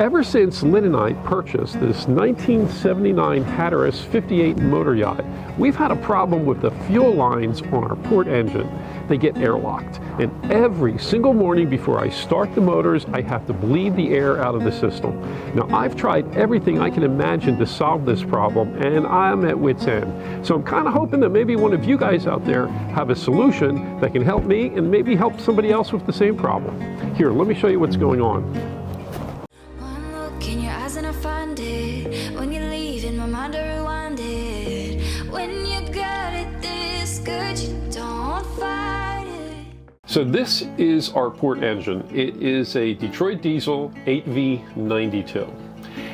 Ever since Lynn and I purchased this 1979 Hatteras 58 motor yacht, we've had a problem with the fuel lines on our port engine. They get airlocked, and every single morning before I start the motors, I have to bleed the air out of the system. Now, I've tried everything I can imagine to solve this problem, and I'm at wit's end. So I'm kind of hoping that maybe one of you guys out there have a solution that can help me and maybe help somebody else with the same problem. Here, let me show you what's going on. One look in your eyes and I find it. When you leave in my mind I rewind it. When you got it this good, you don't fight it. So this is our port engine. It is a Detroit diesel 8V92.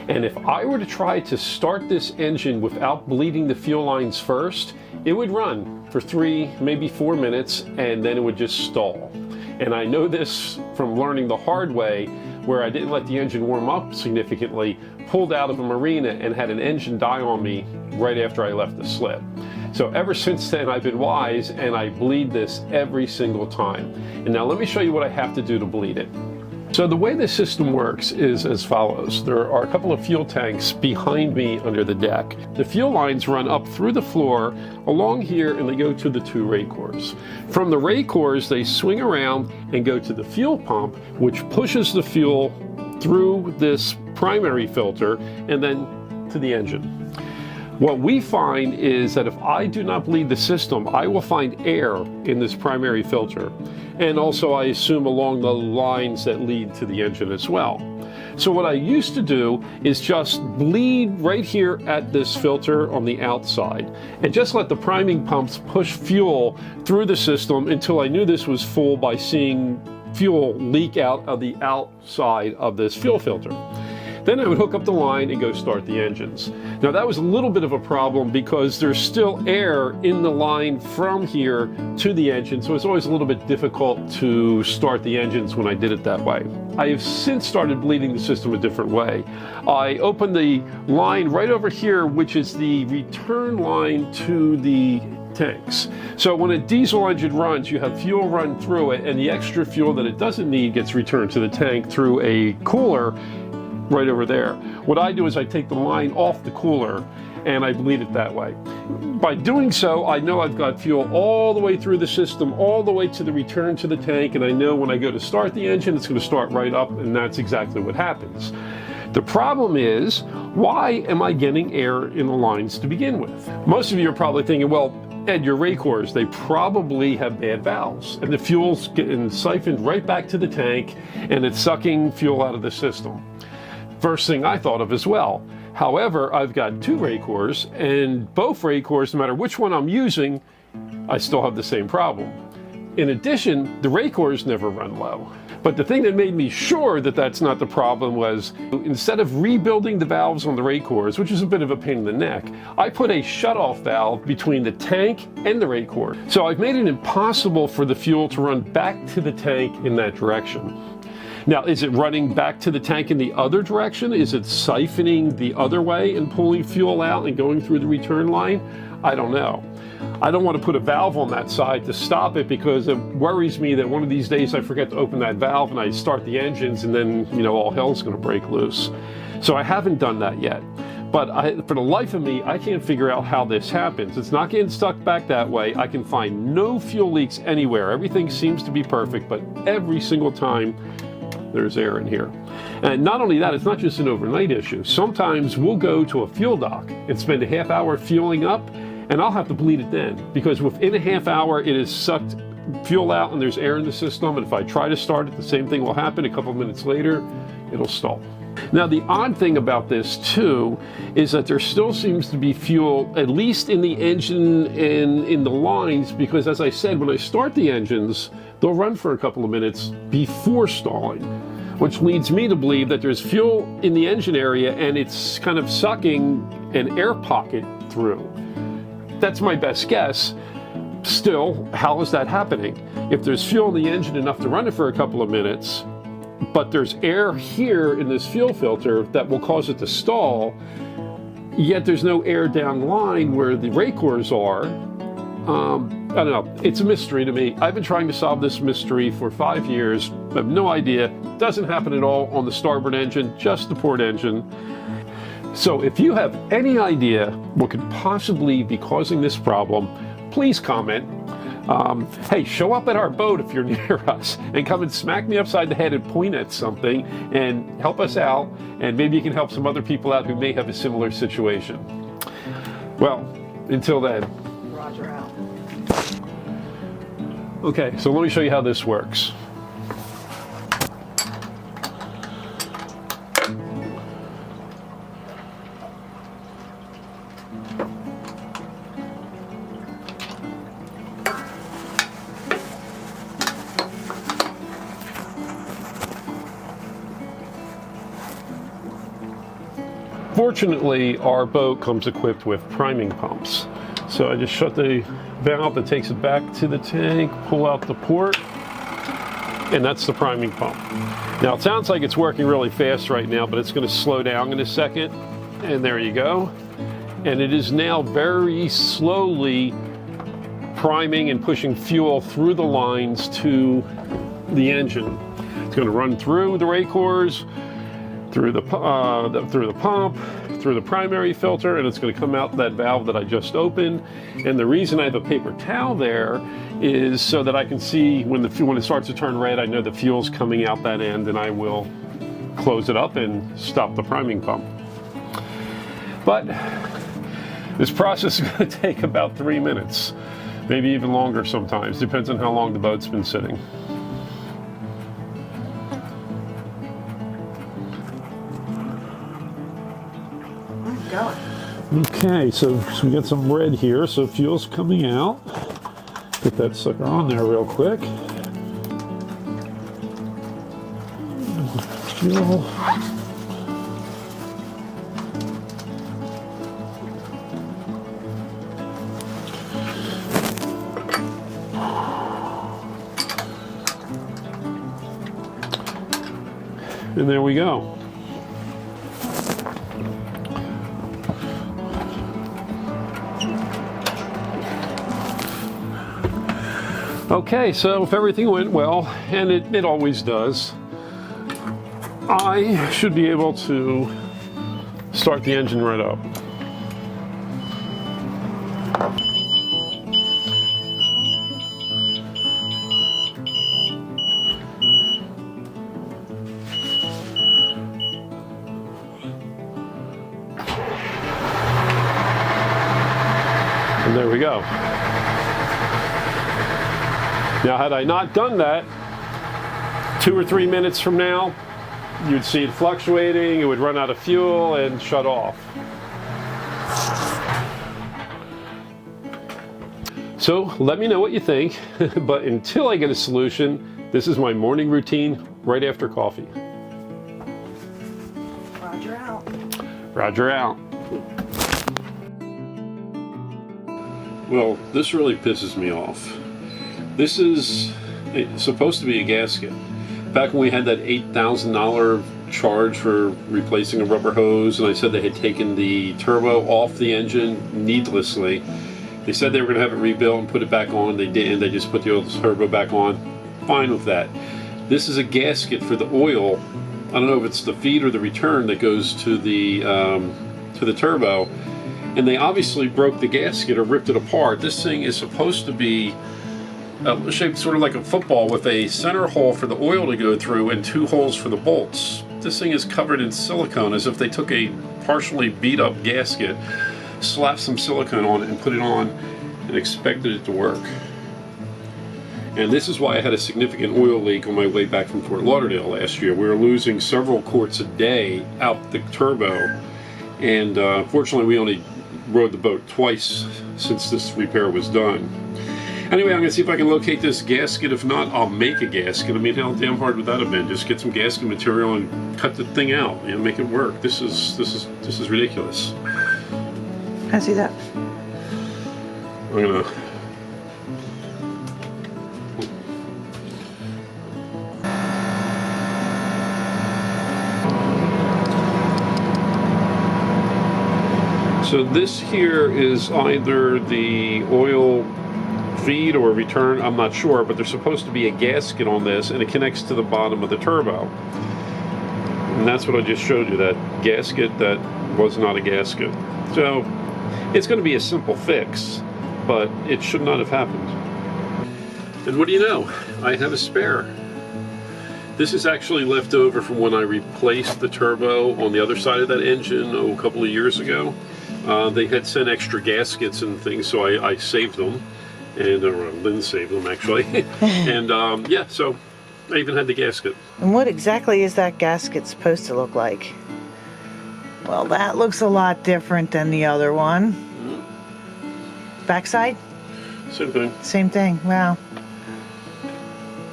And if I were to try to start this engine without bleeding the fuel lines first, it would run for 3, maybe 4 minutes, and then it would just stall. And I know this from learning the hard way, where I didn't let the engine warm up significantly, pulled out of a marina and had an engine die on me right after I left the slip. So ever since then I've been wise, and I bleed this every single time. And now let me show you what I have to do to bleed it. So the way this system works is as follows. There are a couple of fuel tanks behind me under the deck. The fuel lines run up through the floor along here, and they go to the 2 rate cores. From the rate cores, they swing around and go to the fuel pump, which pushes the fuel through this primary filter and then to the engine. What we find is that if I do not bleed the system, I will find air in this primary filter. And also, I assume, along the lines that lead to the engine as well. So what I used to do is just bleed right here at this filter on the outside and just let the priming pumps push fuel through the system until I knew this was full by seeing fuel leak out of the outside of this fuel filter. Then I would hook up the line and go start the engines. Now that was a little bit of a problem because there's still air in the line from here to the engine, so it's always a little bit difficult to start the engines when I did it that way. I have since started bleeding the system a different way. I opened the line right over here, which is the return line to the tanks. So when a diesel engine runs, you have fuel run through it, and the extra fuel that it doesn't need gets returned to the tank through a cooler right over there. What I do is I take the line off the cooler and I bleed it that way. By doing so, I know I've got fuel all the way through the system, all the way to the return to the tank, and I know when I go to start the engine, it's going to start right up, and that's exactly what happens. The problem is, why am I getting air in the lines to begin with? Most of you are probably thinking, well, Ed, your rate cores, they probably have bad valves, and the fuel's getting siphoned right back to the tank, and it's sucking fuel out of the system. First thing I thought of as well. However, I've got 2 rate cores, and both rate cores, no matter which one I'm using, I still have the same problem. In addition, the rate cores never run low. But the thing that made me sure that that's not the problem was, instead of rebuilding the valves on the rate cores, which is a bit of a pain in the neck, I put a shutoff valve between the tank and the rate core. So I've made it impossible for the fuel to run back to the tank in that direction. Now, is it running back to the tank in the other direction? Is it siphoning the other way and pulling fuel out and going through the return line? I don't know. I don't want to put a valve on that side to stop it because it worries me that one of these days I forget to open that valve and I start the engines and then, all hell's going to break loose. So I haven't done that yet. But for the life of me, I can't figure out how this happens. It's not getting stuck back that way. I can find no fuel leaks anywhere. Everything seems to be perfect, but every single time there's air in here. And not only that, it's not just an overnight issue. Sometimes we'll go to a fuel dock and spend a half hour fueling up, and I'll have to bleed it then, because within a half hour it has sucked fuel out and there's air in the system, and if I try to start it, the same thing will happen. A couple of minutes later, it'll stall. Now, the odd thing about this too is that there still seems to be fuel, at least in the engine and in the lines, because as I said, when I start the engines, they'll run for a couple of minutes before stalling, which leads me to believe that there's fuel in the engine area and it's kind of sucking an air pocket through. That's my best guess. Still, how is that happening? If there's fuel in the engine enough to run it for a couple of minutes, but there's air here in this fuel filter that will cause it to stall, yet there's no air down the line where the rate cores are, I don't know, it's a mystery to me. I've been trying to solve this mystery for 5 years. I have no idea. Doesn't happen at all on the starboard engine, just the port engine. So if you have any idea what could possibly be causing this problem, please comment. Hey, show up at our boat if you're near us and come and smack me upside the head and point at something and help us out, and maybe you can help some other people out who may have a similar situation. Well, until then. Roger out. Okay, so let me show you how this works. Fortunately, our boat comes equipped with priming pumps. So I just shut the valve that takes it back to the tank, pull out the port, and that's the priming pump. Now it sounds like it's working really fast right now, but it's going to slow down in a second. And there you go. And it is now very slowly priming and pushing fuel through the lines to the engine. It's going to run through the rake cores, through the pump, through the primary filter, and it's going to come out that valve that I just opened. And the reason I have a paper towel there is so that I can see when it starts to turn red, I know the fuel's coming out that end, and I will close it up and stop the priming pump. But this process is going to take about 3 minutes, maybe even longer sometimes, depends on how long the boat's been sitting. Going. Okay, so we got some red here, so fuel's coming out. Put that sucker on there real quick. Fuel. And there we go. Okay, so if everything went well, and it always does, I should be able to start the engine right up. And there we go. Now, had I not done that, 2 or 3 minutes from now, you'd see it fluctuating, it would run out of fuel and shut off. So let me know what you think, but until I get a solution, this is my morning routine right after coffee. Roger out. Roger out. Well, this really pisses me off. This is supposed to be a gasket. Back when we had that $8,000 charge for replacing a rubber hose, and I said they had taken the turbo off the engine needlessly. They said they were going to have it rebuilt and put it back on. They didn't. They just put the old turbo back on. Fine with that. This is a gasket for the oil. I don't know if it's the feed or the return that goes to the turbo. And they obviously broke the gasket or ripped it apart. This thing is supposed to be shaped sort of like a football with a center hole for the oil to go through and 2 holes for the bolts. This thing is covered in silicone as if they took a partially beat up gasket, slapped some silicone on it and put it on and expected it to work. And this is why I had a significant oil leak on my way back from Fort Lauderdale last year. We were losing several quarts a day out the turbo, and fortunately we only rode the boat twice since this repair was done. Anyway, I'm going to see if I can locate this gasket. If not, I'll make a gasket. I mean, how damn hard would that have been? Just get some gasket material and cut the thing out, you know, make it work. This is ridiculous. I see that. I'm gonna. So this here is either the oil feed or return, I'm not sure, but there's supposed to be a gasket on this, and it connects to the bottom of the turbo. And that's what I just showed you, that gasket that was not a gasket. So it's going to be a simple fix, but it should not have happened. And what do you know? I have a spare. This is actually left over from when I replaced the turbo on the other side of that engine a couple of years ago. They had sent extra gaskets and things, so I saved them, and Lynn saved them actually. And yeah, so I even had the gasket. And what exactly is that gasket supposed to look like? Well, that looks a lot different than the other one. Backside? Same thing. Same thing. Wow.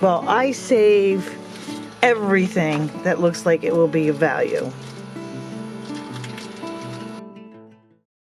Well, I save everything that looks like it will be of value.